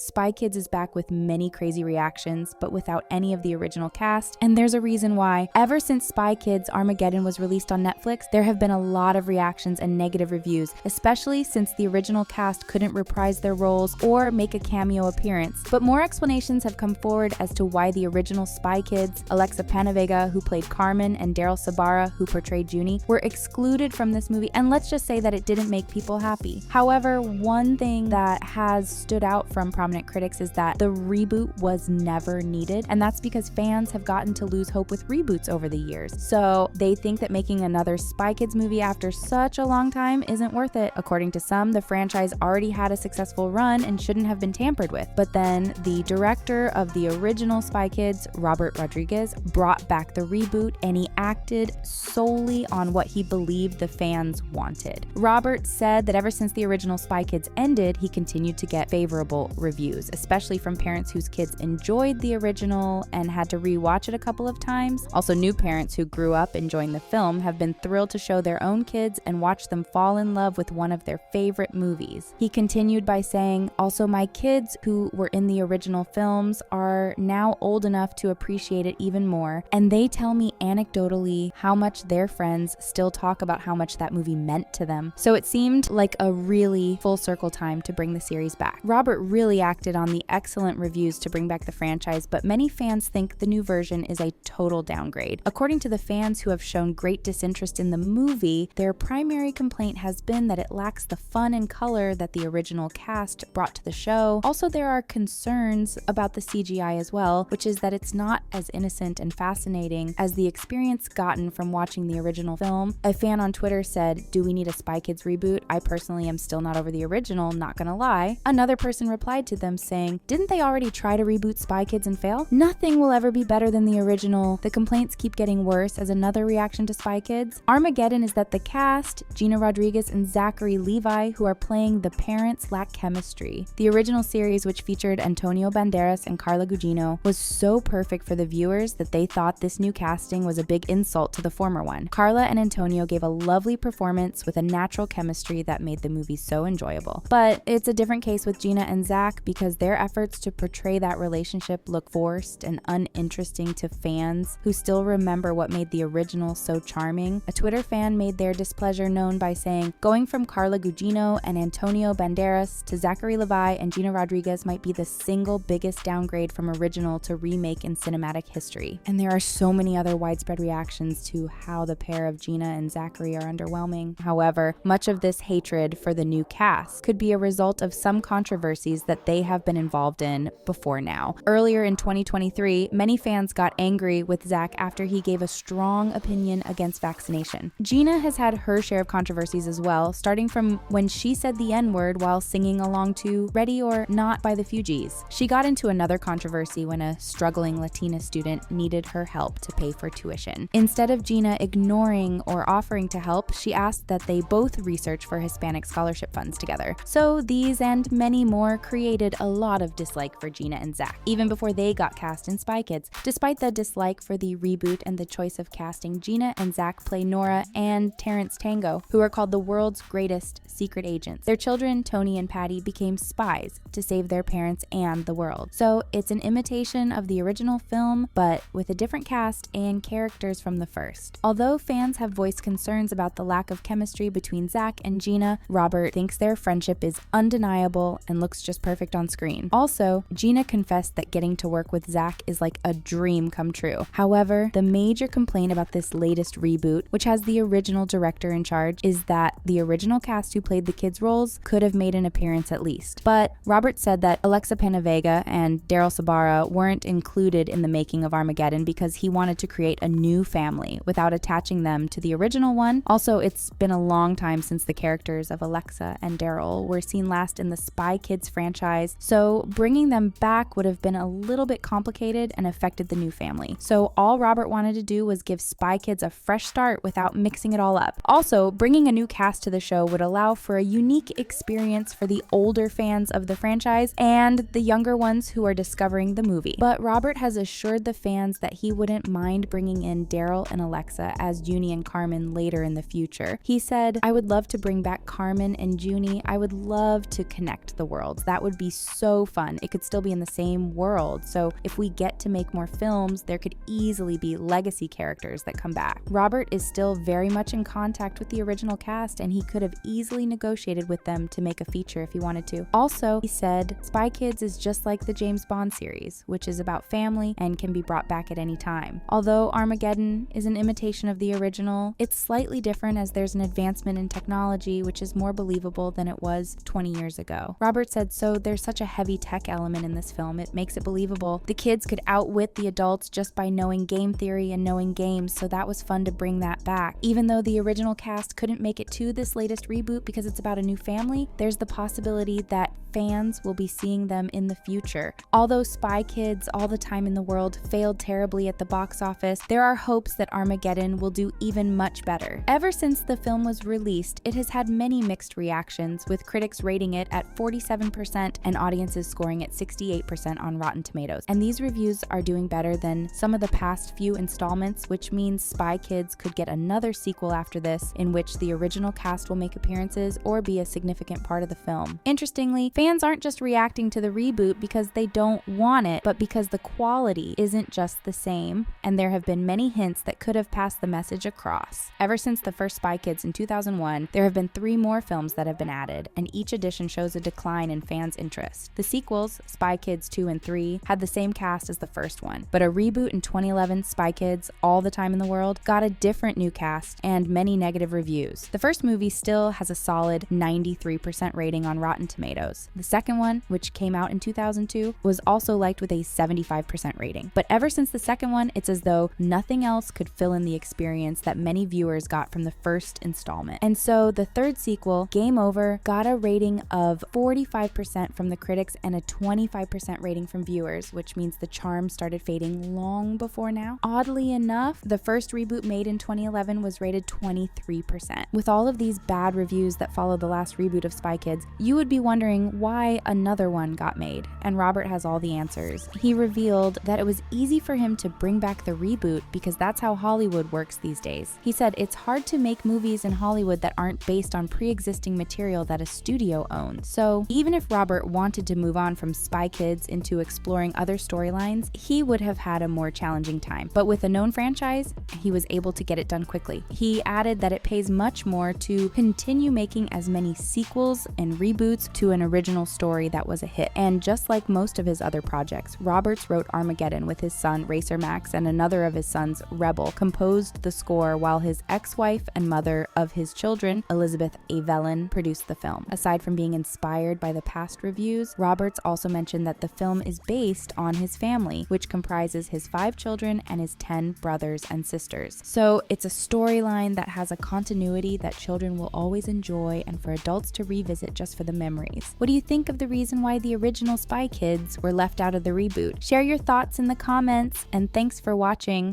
Spy Kids is back with many crazy reactions, but without any of the original cast, and there's a reason why. Ever since Spy Kids Armageddon was released on Netflix, there have been a lot of reactions and negative reviews, especially since the original cast couldn't reprise their roles or make a cameo appearance. But more explanations have come forward as to why the original Spy Kids, Alexa Panavega, who played Carmen, and Daryl Sabara, who portrayed Junie, were excluded from this movie, and let's just say that it didn't make people happy. However, one thing that has stood out from prominent critics is that the reboot was never needed, and that's because fans have gotten to lose hope with reboots over the years. So they think that making another Spy Kids movie after such a long time isn't worth it. According to some, the franchise already had a successful run and shouldn't have been tampered with. But then the director of the original Spy Kids, Robert Rodriguez, brought back the reboot, and he acted solely on what he believed the fans wanted. Robert said that ever since the original Spy Kids ended, he continued to get favorable reviews, especially from parents whose kids enjoyed the original and had to rewatch it a couple of times. Also, new parents who grew up enjoying the film have been thrilled to show their own kids and watch them fall in love with one of their favorite movies. He continued by saying, "Also, my kids who were in the original films are now old enough to appreciate it even more, and they tell me anecdotally how much their friends still talk about how much that movie meant to them." So it seemed like a really full circle time to bring the series back. Robert really acted on the excellent reviews to bring back the franchise, but many fans think the new version is a total downgrade. According to the fans who have shown great disinterest in the movie, their primary complaint has been that it lacks the fun and color that the original cast brought to the show. Also, there are concerns about the CGI as well, which is that it's not as innocent and fascinating as the experience gotten from watching the original film. A fan on Twitter said, "Do we need a Spy Kids reboot? I personally am still not over the original, not gonna lie." Another person replied to them saying, "Didn't they already try to reboot Spy Kids and fail? Nothing will ever be better than the original. The complaints keep getting worse." As another reaction to Spy Kids, Armageddon is that the cast, Gina Rodriguez and Zachary Levi, who are playing the parents, lack chemistry. The original series, which featured Antonio Banderas and Carla Gugino, was so perfect for the viewers that they thought this new casting was a big insult to the former one. Carla and Antonio gave a lovely performance with a natural chemistry that made the movie so enjoyable. But it's a different case with Gina and Zach because their efforts to portray that relationship look forced and uninteresting to fans who still remember what made the original so charming. A Twitter fan made their displeasure known by saying, "Going from Carla Gugino and Antonio Banderas to Zachary Levi and Gina Rodriguez might be the single biggest downgrade from original to remake in cinematic history." And there are so many other widespread reactions to how the pair of Gina and Zachary are underwhelming. However, much of this hatred for the new cast could be a result of some controversies that they have been involved in before now. Earlier in 2023, many fans got angry with Zach after he gave a strong opinion against vaccination. Gina has had her share of controversies as well, starting from when she said the N-word while singing along to Ready or Not by the Fugees. She got into another controversy when a struggling Latina student needed her help to pay for tuition. Instead of Gina ignoring or offering to help, she asked that they both research for Hispanic scholarship funds together. So these and many more created a lot of dislike for Gina and Zach, even before they got cast in Spy Kids. Despite the dislike for the reboot and the choice of casting, Gina and Zach play Nora and Terrence Tango, who are called the world's greatest secret agents. Their children, Tony and Patty, became spies to save their parents and the world. So it's an imitation of the original film, but with a different cast and characters from the first. Although fans have voiced concerns about the lack of chemistry between Zach and Gina, Robert thinks their friendship is undeniable and looks just perfect on screen. Also, Gina confessed that getting to work with Zach is like a dream come true. However, the major complaint about this latest reboot, which has the original director in charge, is that the original cast who played the kids' roles could have made an appearance at least. But Robert said that Alexa Panavega and Daryl Sabara weren't included in the making of Armageddon because he wanted to create a new family without attaching them to the original one. Also, it's been a long time since the characters of Alexa and Daryl were seen last in the Spy Kids franchise, so bringing them back would have been a little bit complicated and affected the new family. So all Robert wanted to do was give Spy Kids a fresh start without mixing it all up. Also, bringing a new cast to the show would allow for a unique experience for the older fans of the franchise and the younger ones who are discovering the movie. But Robert has assured the fans that he wouldn't mind bringing in Daryl and Alexa as Junie and Carmen later in the future. He said, "I would love to bring back Carmen and Junie. I would love to connect the worlds. That would be so fun. It could still be in the same world. So if we get to make more films, there could easily be legacy characters that come back. Robert is still very much in contact with the original cast, and he could have easily negotiated with them to make a feature if he wanted to. Also, he said, Spy Kids is just like the James Bond series, which is about family and can be brought back at any time. Although Armageddon is an imitation of the original, it's slightly different as there's an advancement in technology which is more believable than it was 20 years ago. Robert said, so there's such a heavy tech element in this film, it makes it believable. The kids could outwit the adults just by knowing game theory and knowing games, so that was fun to bring that back. Even though the original cast couldn't make it to this latest reboot because it's about a new family, there's the possibility that fans will be seeing them in the future. Although Spy Kids All the Time in the World failed terribly at the box office, there are hopes that Armageddon will do even much better. Ever since the film was released, it has had many mixed reactions, with critics rating it at 47% and audiences scoring at 68% on Rotten Tomatoes. And these reviews are doing better than some of the past few installments, which means Spy Kids could get another sequel after this, in which the original cast will make appearances or be a significant part of the film. Interestingly, fans aren't just reacting to the reboot because they don't want it, but because the quality isn't just the same, and there have been many hints that could have passed the message across. Ever since the first Spy Kids in 2001, there have been 3 more films that have been added, and each edition shows a decline in fans' interest. The sequels, Spy Kids 2 and 3, had the same cast as the first one, but a reboot in 2011, Spy Kids All the Time in the World, got a different new cast and many negative reviews. The first movie still has a solid 93% rating on Rotten Tomatoes. The second one, which came out in 2002, was also liked with a 75% rating. But ever since the second one, it's as though nothing else could fill in the experience that many viewers got from the first installment. And so the third sequel, Game Over, got a rating of 45% from the critics and a 25% rating from viewers, which means the charm started fading long before now. Oddly enough, the first reboot made in 2011 was rated 23%. With all of these bad reviews that followed the last reboot of Spy Kids, you would be wondering why another one got made, and Robert has all the answers. He revealed that it was easy for him to bring back the reboot because that's how Hollywood works these days. He said it's hard to make movies in Hollywood that aren't based on pre-existing material that a studio owns. So even if Robert wanted to move on from Spy Kids into exploring other storylines, he would have had a more challenging time. But with a known franchise, he was able to get it done quickly. He added that it pays much more to continue making as many sequels and reboots to an original story that was a hit. And just like most of his other projects, Roberts wrote Armageddon with his son Racer Max, and another of his sons, Rebel, composed the score, while his ex-wife and mother of his children, Elizabeth Avellin, produced the film. Aside from being inspired by the past reviews, Roberts also mentioned that the film is based on his family, which comprises his 5 children and his 10 brothers and sisters. So it's a storyline that has a continuity that children will always enjoy and for adults to revisit just for the memories. What do you think of the reason why the original Spy Kids were left out of the reboot? Share your thoughts in the comments, and thanks for watching.